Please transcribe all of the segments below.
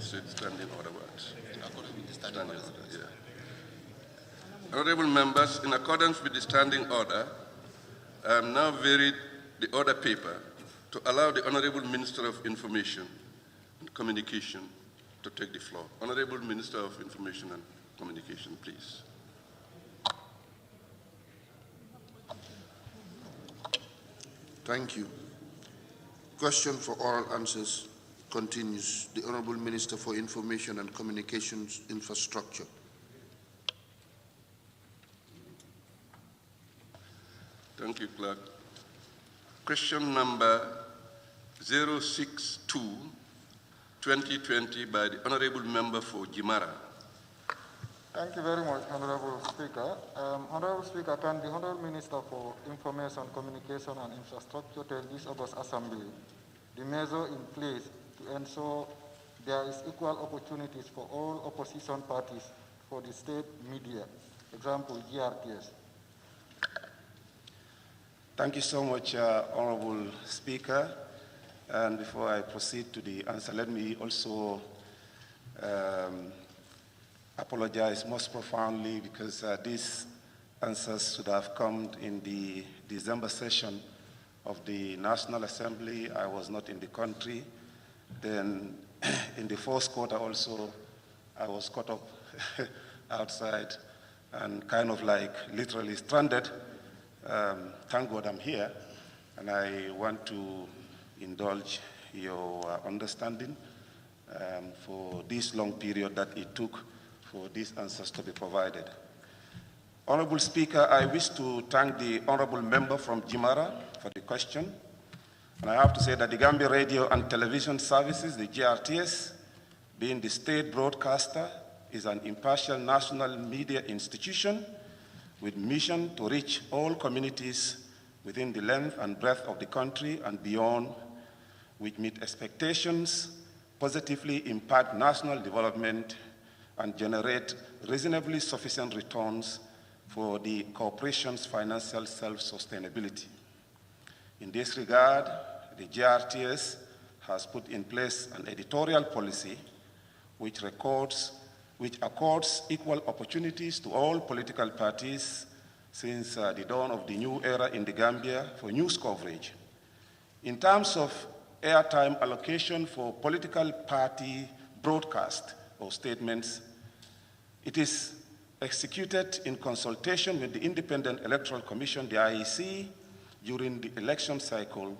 say the standing order words. According with the standing order. Yeah. Honorable members, in accordance with the standing order, I am now varied the order paper to allow the Honorable Minister of Information and Communication to take the floor. Honorable Minister of Information and Communication, please. Thank you. Question for oral answers continues. The Honorable Minister for Information and Communications Infrastructure. Thank you, Clerk. Question number 062, 2020 by the Honorable Member for Jimara. Thank you very much, Honorable Speaker. Honorable Speaker, can the Honorable Minister for Information, Communication and Infrastructure tell this August Assembly the measure in place to ensure there is equal opportunities for all opposition parties for the state media, example, GRTS? Thank you so much, Honorable Speaker. And before I proceed to the answer, let me also apologize most profoundly because these answers should have come in the December session of the National Assembly. I was not in the country. Then in the fourth quarter also, I was caught up outside and kind of like literally stranded. Thank God I'm here, and I want to indulge your understanding for this long period that it took for these answers to be provided. Honorable Speaker, I wish to thank the Honorable Member from Jimara for the question. And I have to say that the Gambia Radio and Television Services, the GRTS, being the state broadcaster, is an impartial national media institution with mission to reach all communities within the length and breadth of the country and beyond, which meet expectations, positively impact national development, and generate reasonably sufficient returns for the corporation's financial self-sustainability. In this regard, the GRTS has put in place an editorial policy which accords equal opportunities to all political parties since the dawn of the new era in the Gambia for news coverage. In terms of airtime allocation for political party broadcast or statements, it is executed in consultation with the Independent Electoral Commission, the IEC, during the election cycle,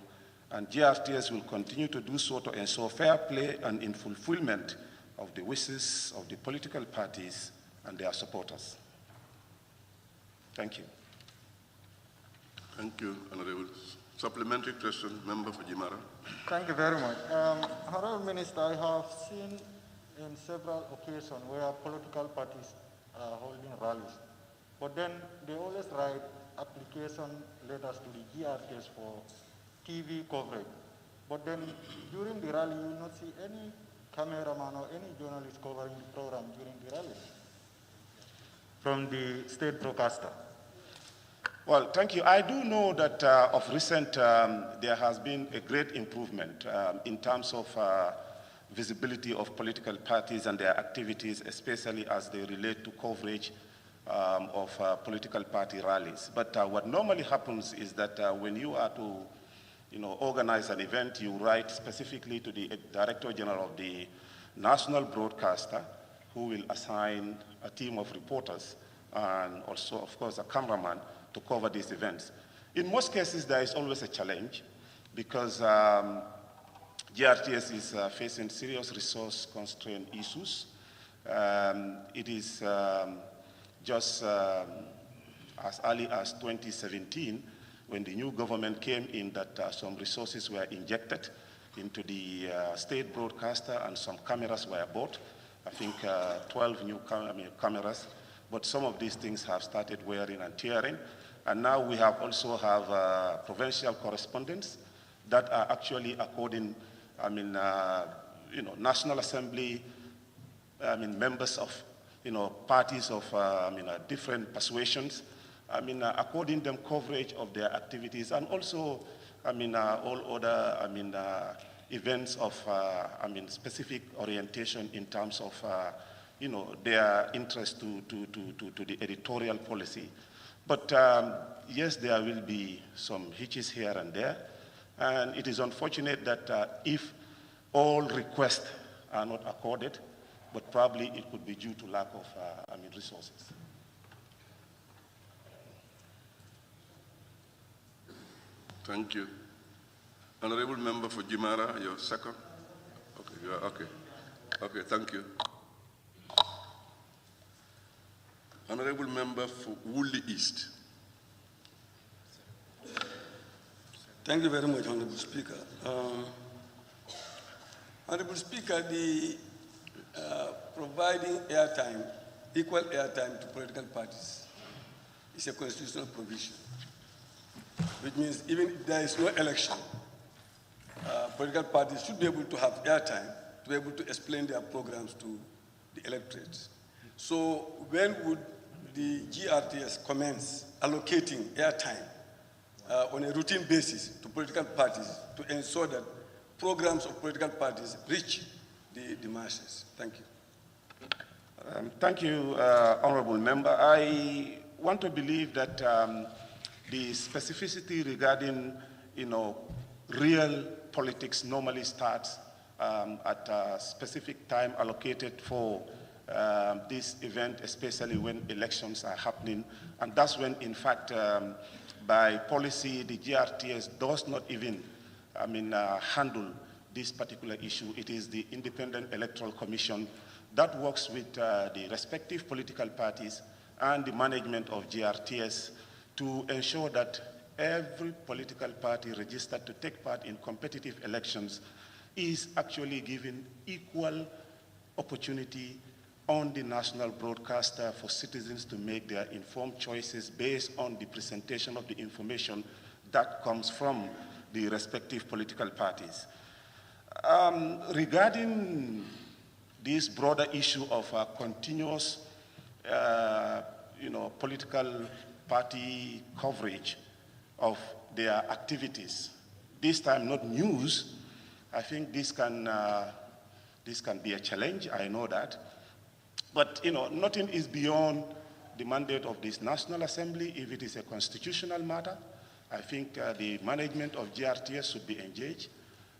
and GRTS will continue to do so to ensure fair play and in fulfillment of the wishes of the political parties and their supporters. Thank you. Thank you, Honorable. Supplementary question, Member for Jimara. Thank you very much. Honorable Minister, I have seen in several occasions where political parties are holding rallies, but then they always write application letters to the GRTS for TV coverage. But then during the rally, you will not see any cameraman or any journalist covering the program during the rally from the state broadcaster. Well, thank you. I do know that of recent there has been a great improvement in terms of visibility of political parties and their activities, especially as they relate to coverage of political party rallies. But what normally happens is that when you are to organize an event, you write specifically to the Director General of the national broadcaster, who will assign a team of reporters and also, of course, a cameraman to cover these events. In most cases, there is always a challenge because GRTS is facing serious resource constraint issues. It is just as early as 2017 when the new government came in that some resources were injected into the state broadcaster and some cameras were bought. I think 12 new cameras, but some of these things have started wearing and tearing. And now we have also have provincial correspondents that are actually according, National Assembly, members of, parties of, different persuasions, according them coverage of their activities and also, all other, events of, specific orientation in terms of, their interest to the editorial policy. But yes, there will be some hitches here and there. And it is unfortunate that if all requests are not accorded, but probably it could be due to lack of resources. Thank you. Honorable Member for Jimara, your second. Okay, you are okay. Okay, thank you. Honorable Member for Woolly East. Thank you very much, Honorable Speaker. Honorable Speaker, the providing airtime, equal airtime to political parties is a constitutional provision, which means even if there is no election, political parties should be able to have airtime to be able to explain their programs to the electorate. So when would the GRTS commence allocating airtime on a routine basis to political parties to ensure that programs of political parties reach the masses? Thank you. Thank you, Honorable Member. I want to believe that the specificity regarding, real politics normally starts at a specific time allocated for this event, especially when elections are happening. And that's when, in fact, by policy, the GRTS does not even, handle this particular issue. It is the Independent Electoral Commission that works with the respective political parties and the management of GRTS to ensure that every political party registered to take part in competitive elections is actually given equal opportunity on the national broadcaster for citizens to make their informed choices based on the presentation of the information that comes from the respective political parties. Regarding this broader issue of continuous, political party coverage of their activities, this time not news, I think this can be a challenge, I know that. But, nothing is beyond the mandate of this National Assembly. If it is a constitutional matter, I think the management of GRTS should be engaged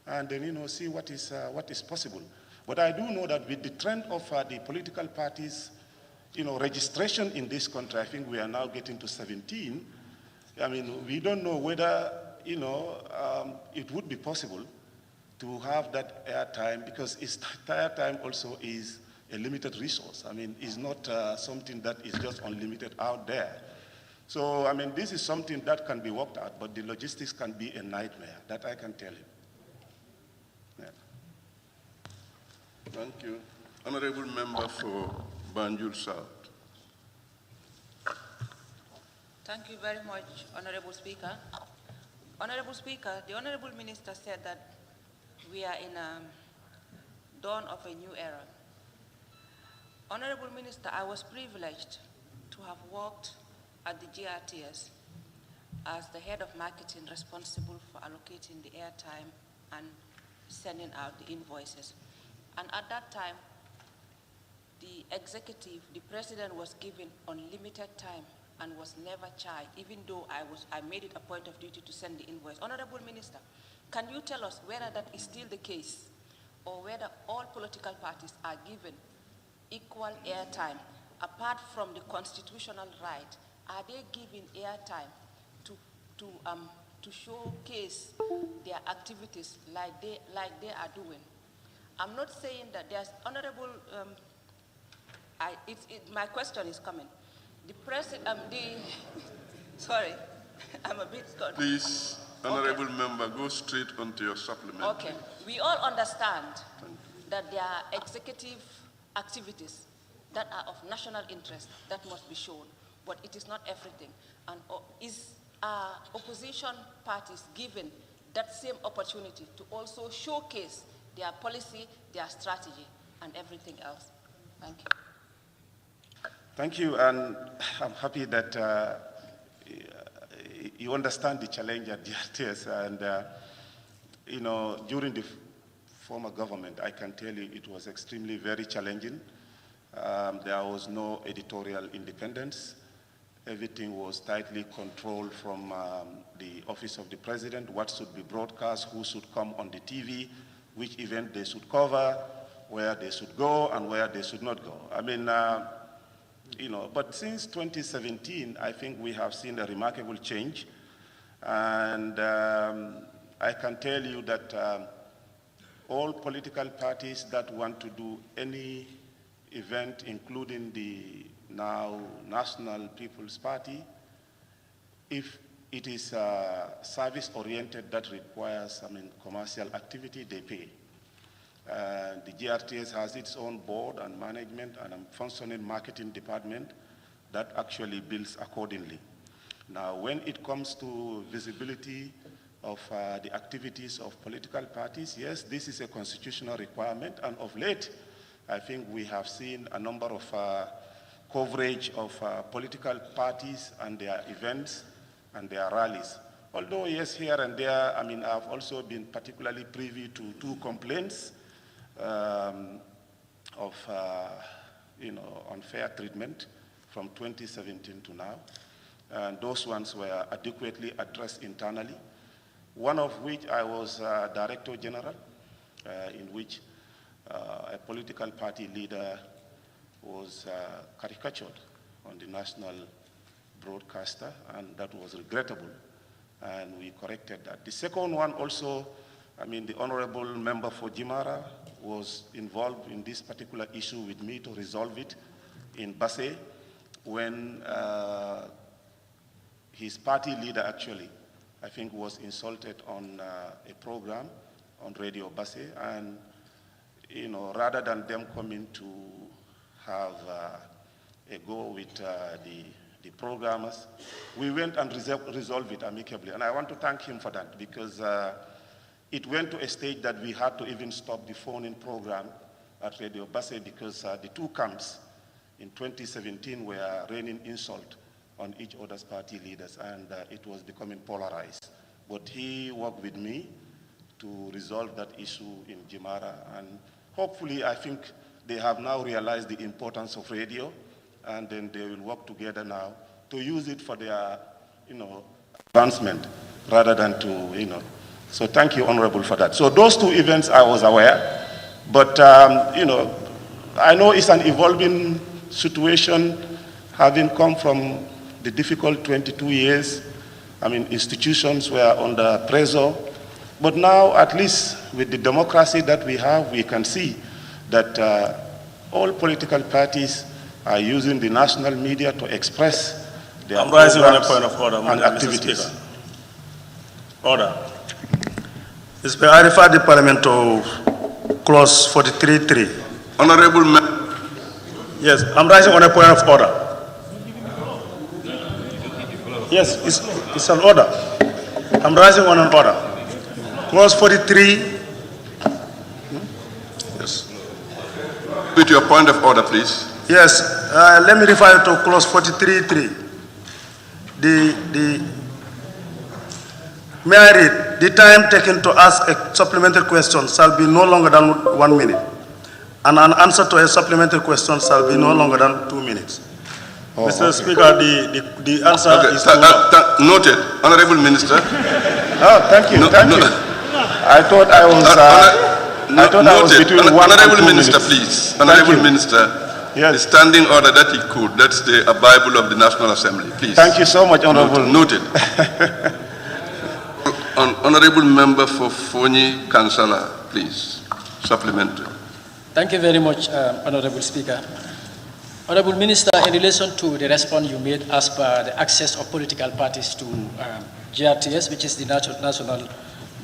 and then, see what is possible. But I do know that with the trend of the political parties, registration in this country, I think we are now getting to 17. We don't know whether, it would be possible to have that airtime, because airtime also is a limited resource. It's not something that is just unlimited out there. So, this is something that can be worked out, but the logistics can be a nightmare, that I can tell you. Yeah. Thank you. Honorable Member for Banjul South. Thank you very much, Honorable Speaker. Honorable Speaker, the Honorable Minister said that we are in a dawn of a new era. Honorable Minister, I was privileged to have worked at the GRTS as the head of marketing responsible for allocating the airtime and sending out the invoices. And at that time, the executive, the president, was given unlimited time and was never charged, even though I made it a point of duty to send the invoice. Honorable Minister, can you tell us whether that is still the case, or whether all political parties are given equal airtime? Apart from the constitutional right, are they given airtime to showcase their activities like they are doing? I'm not saying that there's honorable. My question is coming. The president. Sorry, I'm a bit scared. Please, Honorable Member, go straight onto your supplement. Okay. We all understand that there are executive activities that are of national interest that must be shown, but it is not everything. And is opposition parties given that same opportunity to also showcase their policy, their strategy, and everything else? Thank you. Thank you, and I'm happy that you understand the challenge at GRTS, and during the former government, I can tell you it was extremely very challenging. There was no editorial independence. Everything was tightly controlled from the office of the president, what should be broadcast, who should come on the TV, which event they should cover, where they should go and where they should not go. I mean, but since 2017, I think we have seen a remarkable change. And I can tell you that all political parties that want to do any event, including the now National People's Party, if it is service-oriented that requires, commercial activity, they pay. The GRTS has its own board and management and a functioning marketing department that actually bills accordingly. Now, when it comes to visibility of the activities of political parties, yes, this is a constitutional requirement, and of late, I think we have seen a number of coverage of political parties and their events and their rallies. Although, yes, here and there, I've also been particularly privy to 2 complaints of, unfair treatment from 2017 to now. And those ones were adequately addressed internally. One of which I was Director General, in which a political party leader was caricatured on the national broadcaster, and that was regrettable, and we corrected that. The second one also, the honorable member for Jimara was involved in this particular issue with me to resolve it in Basse when his party leader actually, I think, was insulted on a program on Radio Basse, and rather than them coming to have a go with the programmers, we went and resolved it amicably. And I want to thank him for that, because it went to a stage that we had to even stop the phone-in program at Radio Basse, because the 2 camps in 2017 were raining insult on each other's party leaders, and it was becoming polarized. But he worked with me to resolve that issue in Jimara, and hopefully I think they have now realized the importance of radio, and then they will work together now to use it for their, advancement rather than to, So thank you, Honorable, for that. So those 2 events I was aware, but, I know it's an evolving situation, having come from the difficult 22 years. Institutions were under pressure, but now, at least with the democracy that we have, we can see that all political parties are using the national media to express their I'm rising on a programs point of order, and Mr. activities. Speaker. Order. Mr. Speaker, I refer the Parliament to clause 43.3. Honorable Member. Yes, I'm rising on a point of order. Yes, it's an order. I'm rising on an order. Clause 43. Yes. With your point of order, please. Yes, let me refer you to clause 43.3. May I read? The time taken to ask a supplementary question shall be no longer than 1 minute, and an answer to a supplementary question shall be no longer than 2 minutes. Mr. Speaker, the answer is noted. Honorable Minister. Oh, thank you. Thank you. I thought I was. I thought I was between 1 and 2 Honorable Minister, minutes. please. Honorable Minister. Yes. The standing order that he could. That's the Bible of the National Assembly. Please. Thank you so much, Honorable. Noted. Honorable Member for Foni Kansala, please. Supplementary. Thank you very much, Honorable Speaker. Honorable Minister, in relation to the response you made as per the access of political parties to GRTS, which is the national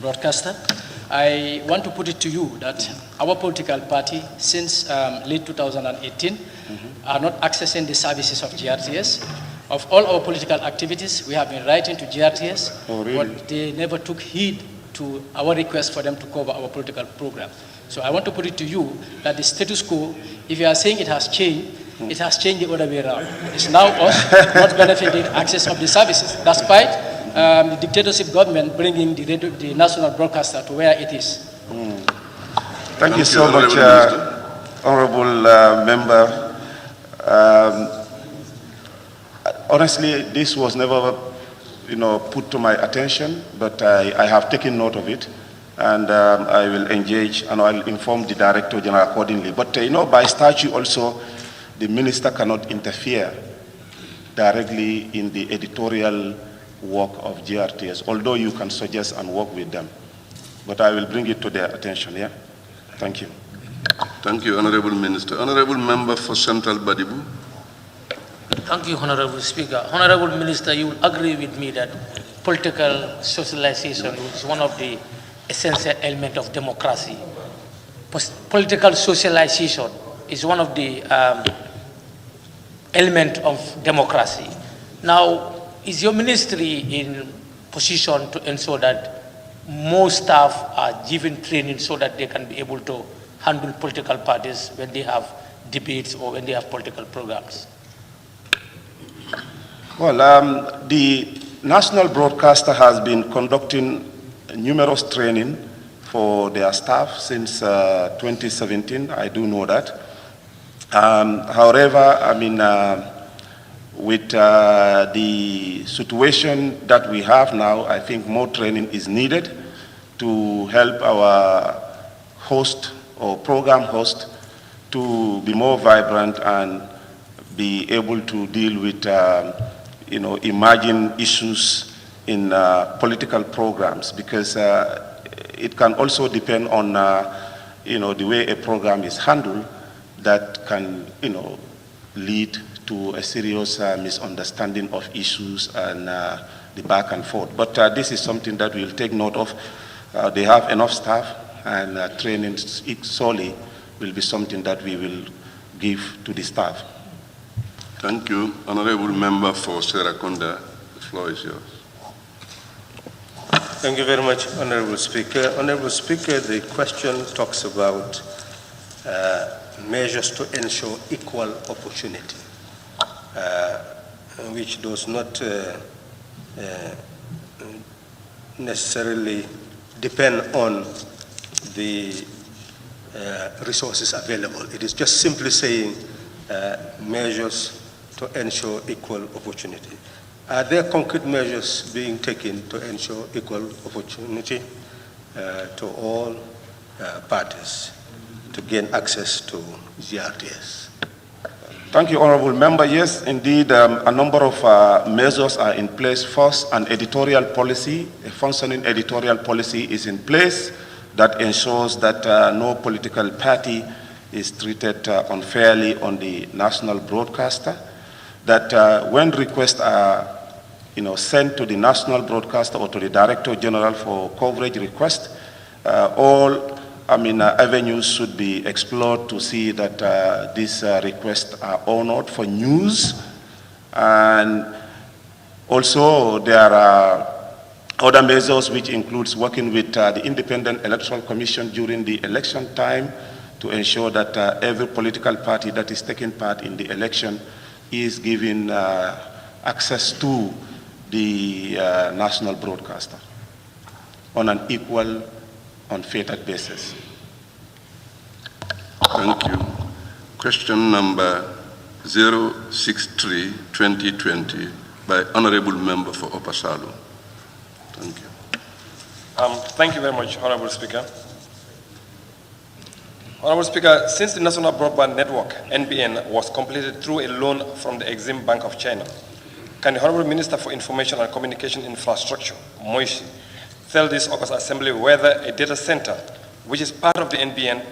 broadcaster, I want to put it to you that our political party, since late 2018, are not accessing the services of GRTS. Of all our political activities, we have been writing to GRTS, oh, really? But they never took heed to our request for them to cover our political program. So I want to put it to you that the status quo, if you are saying it has changed the other way around. It's now us not benefiting access of the services, despite the dictatorship government bringing the national broadcaster to where it is. Thank you so much, Honorable Member. Honestly, this was never, put to my attention, but I have taken note of it, and I will engage and I'll inform the Director General accordingly. But by statute also, the minister cannot interfere directly in the editorial work of GRTS, although you can suggest and work with them. But I will bring it to their attention, yeah? Thank you. Thank you, Honorable Minister. Honorable Member for Central Badibu. Thank you, Honorable Speaker. Honorable Minister, you will agree with me that political socialization is one of the essential elements of democracy. Political socialization is one of the elements of democracy. Now, is your ministry in position to ensure that more staff are given training so that they can be able to handle political parties when they have debates or when they have political programs? Well, the national broadcaster has been conducting numerous training for their staff since 2017. I do know that. However, with the situation that we have now, I think more training is needed to help our host or program host to be more vibrant and be able to deal with emerging issues in political programs, because it can also depend on the way a program is handled that can lead to a serious misunderstanding of issues and the back and forth. But this is something that we'll take note of. They have enough staff, and training solely will be something that we will give to the staff. Thank you. Honorable Member for Serraconda, the floor is yours. Thank you very much, Honorable Speaker. Honorable Speaker, the question talks about measures to ensure equal opportunity, which does not necessarily depend on the resources available. It is just simply saying measures to ensure equal opportunity. Are there concrete measures being taken to ensure equal opportunity to all parties to gain access to GRTS? Thank you, Honorable Member. Yes, indeed, a number of measures are in place. First, an editorial policy, a functioning editorial policy is in place that ensures that no political party is treated unfairly on the national broadcaster, that when requests are sent to the national broadcaster or to the Director General for coverage request, all avenues should be explored to see that these requests are honored for news. And also there are other measures which includes working with the Independent Electoral Commission during the election time to ensure that every political party that is taking part in the election is given access to the national broadcaster on an equal, unfettered basis. Thank you. Question number 063-2020 by Honorable Member for Opasalu. Thank you. Thank you very much, Honorable Speaker. Honorable Speaker, since the National Broadband Network, NBN, was completed through a loan from the Exim Bank of China, can the Honorable Minister for Information and Communication Infrastructure, Moishi, tell this August Assembly whether a data center, which is part of the NBN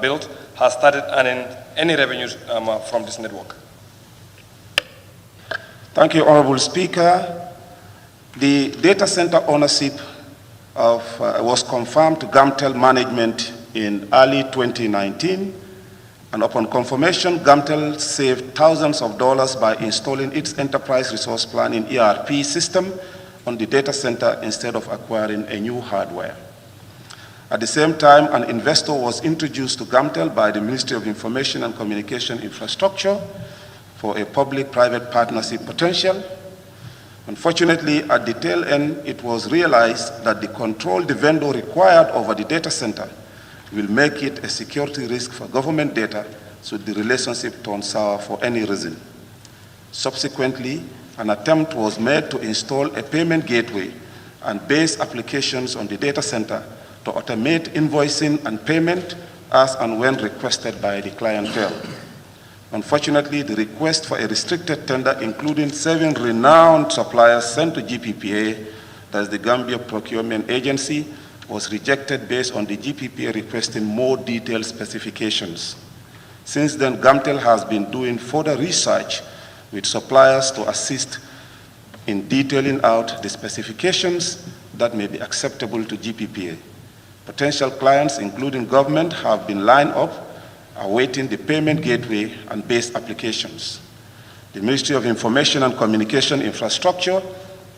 build, has started earning any revenues from this network? Thank you, Honorable Speaker. The data center ownership was confirmed to Gamtel management in early 2019, and upon confirmation, Gamtel saved thousands of dollars by installing its enterprise resource planning ERP system on the data center instead of acquiring a new hardware. At the same time, an investor was introduced to Gamtel by the Ministry of Information and Communication Infrastructure for a public-private partnership potential. Unfortunately, at the tail end, it was realized that the control the vendor required over the data center will make it a security risk for government data should the relationship turn sour for any reason. Subsequently, an attempt was made to install a payment gateway and base applications on the data center to automate invoicing and payment as and when requested by the clientele. Unfortunately, the request for a restricted tender, including 7 renowned suppliers sent to GPPA, that's the Gambia Procurement Agency, was rejected based on the GPPA requesting more detailed specifications. Since then, GAMTEL has been doing further research with suppliers to assist in detailing out the specifications that may be acceptable to GPPA. Potential clients, including government, have been lined up awaiting the payment gateway and base applications. The Ministry of Information and Communication Infrastructure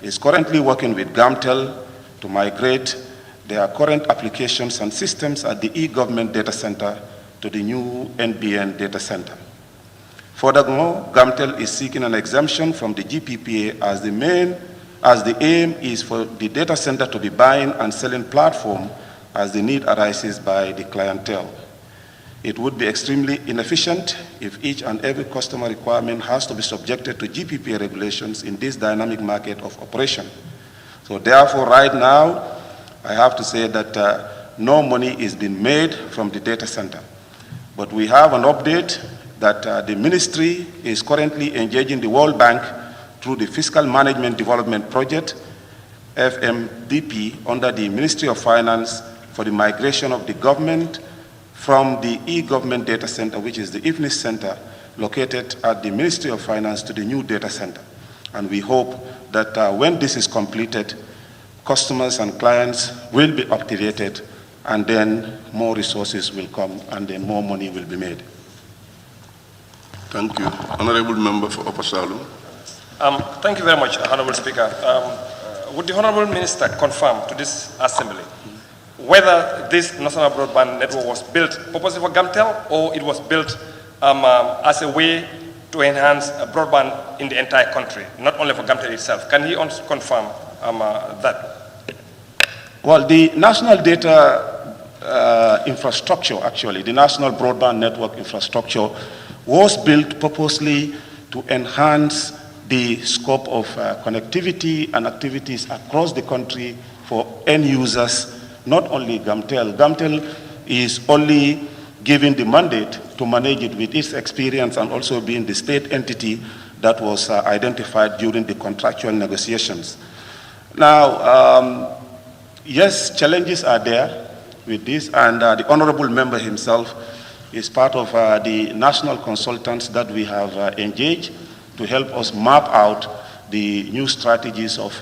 is currently working with GAMTEL to migrate their current applications and systems at the e-government data center to the new NBN data center. Furthermore, GAMTEL is seeking an exemption from the GPPA as the aim is for the data center to be buying and selling platform as the need arises by the clientele. It would be extremely inefficient if each and every customer requirement has to be subjected to GPPA regulations in this dynamic market of operation. So therefore, right now, I have to say that no money is being made from the data center. But we have an update that the ministry is currently engaging the World Bank through the Fiscal Management Development Project, FMDP, under the Ministry of Finance for the migration of the government from the e-government data center, which is the IFNIS center, located at the Ministry of Finance, to the new data center. And we hope that when this is completed, customers and clients will be activated, and then more resources will come, and then more money will be made. Thank you. Honorable Member for Upper Salum. Thank you very much, Honorable Speaker. Would the Honorable Minister confirm to this Assembly whether this national broadband network was built purposely for GAMTEL, or it was built as a way to enhance broadband in the entire country, not only for GAMTEL itself? Can he also confirm that? Well, the national data infrastructure, actually, the national broadband network infrastructure was built purposely to enhance the scope of connectivity and activities across the country for end users, not only GAMTEL. GAMTEL is only given the mandate to manage it with its experience and also being the state entity that was identified during the contractual negotiations. Now, yes, challenges are there with this, and the honorable member himself is part of the national consultants that we have engaged to help us map out the new strategies of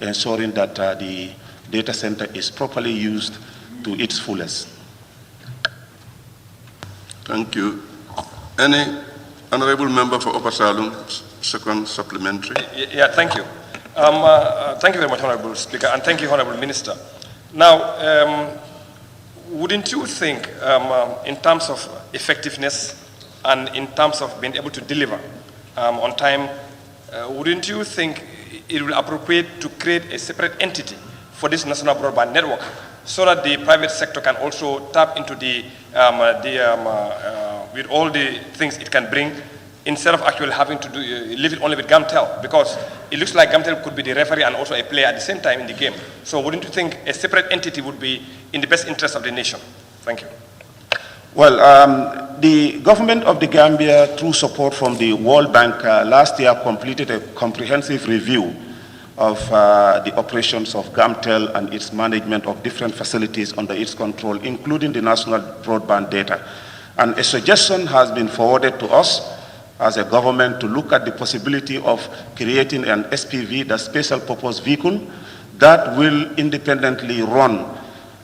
ensuring that the data center is properly used to its fullest. Thank you. Any honorable member for Upper Salum, second supplementary? Yeah, thank you. Thank you very much, Honorable Speaker, and thank you, Honorable Minister. Now, wouldn't you think, in terms of effectiveness and in terms of being able to deliver on time, wouldn't you think it will be appropriate to create a separate entity for this national broadband network so that the private sector can also tap into with all the things it can bring, instead of actually having to leave it only with GAMTEL? Because it looks like GAMTEL could be the referee and also a player at the same time in the game. So wouldn't you think a separate entity would be in the best interest of the nation? Thank you. Well, the government of the Gambia, through support from the World Bank, last year completed a comprehensive review of the operations of GAMTEL and its management of different facilities under its control, including the national broadband data. And a suggestion has been forwarded to us as a government to look at the possibility of creating an SPV, the special purpose vehicle, that will independently run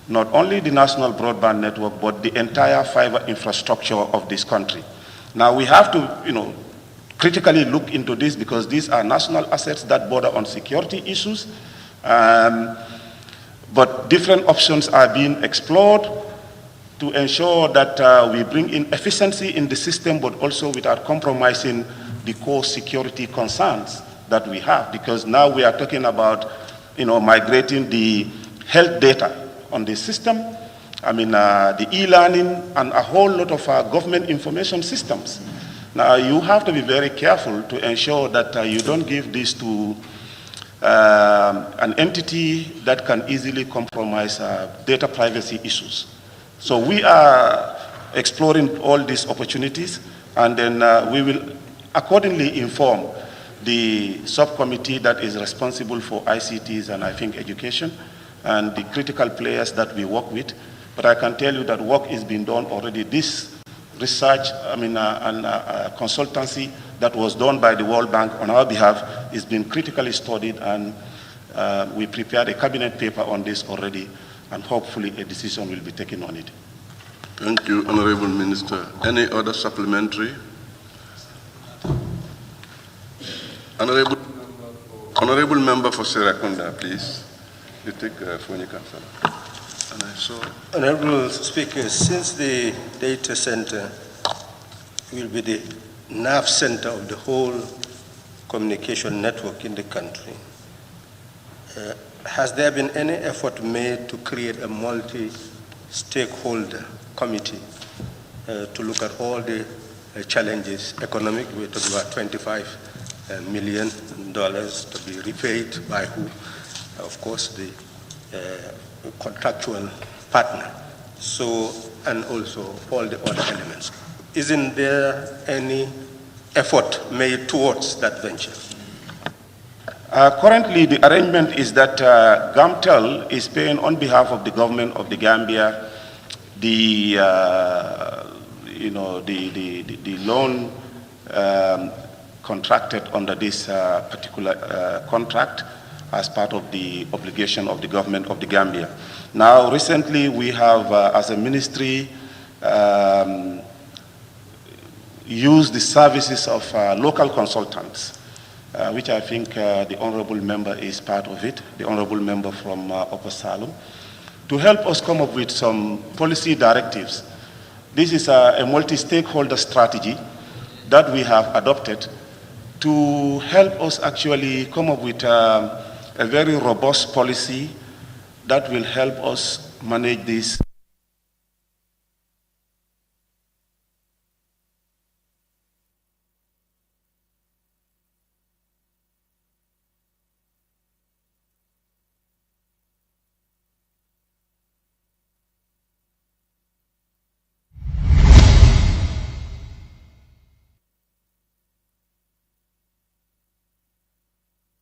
not only the national broadband network, but the entire fiber infrastructure of this country. Now we have to, critically look into this, because these are national assets that border on security issues. But different options are being explored to ensure that we bring in efficiency in the system, but also without compromising the core security concerns that we have. Because now we are talking about, migrating the health data on the system, the e-learning and a whole lot of government information systems. Now, you have to be very careful to ensure that you don't give this to an entity that can easily compromise data privacy issues. So we are exploring all these opportunities, and then we will accordingly inform the subcommittee that is responsible for ICTs and I think education and the critical players that we work with. But I can tell you that work is being done already. This research, and consultancy that was done by the World Bank on our behalf is being critically studied, and we prepared a cabinet paper on this already, and hopefully a decision will be taken on it. Thank you, Honorable Minister. Any other supplementary? Honorable Member for Serakunda, please. You take phone, and I saw. Honorable Speaker, since the data center will be the nerve center of the whole communication network in the country, has there been any effort made to create a multi-stakeholder committee to look at all the challenges, economic, we're talking about $25 million to be repaid by who? Of course, the contractual partner. So, and also all the other elements. Isn't there any effort made towards that venture? Currently, the arrangement is that GAMTEL is paying on behalf of the government of the Gambia the loan contracted under this particular contract as part of the obligation of the government of the Gambia. Now, recently we have, as a ministry, used the services of local consultants, which I think the honorable member is part of it, the honorable member from Upper Salem, to help us come up with some policy directives. This is a multi-stakeholder strategy that we have adopted to help us actually come up with a very robust policy that will help us manage this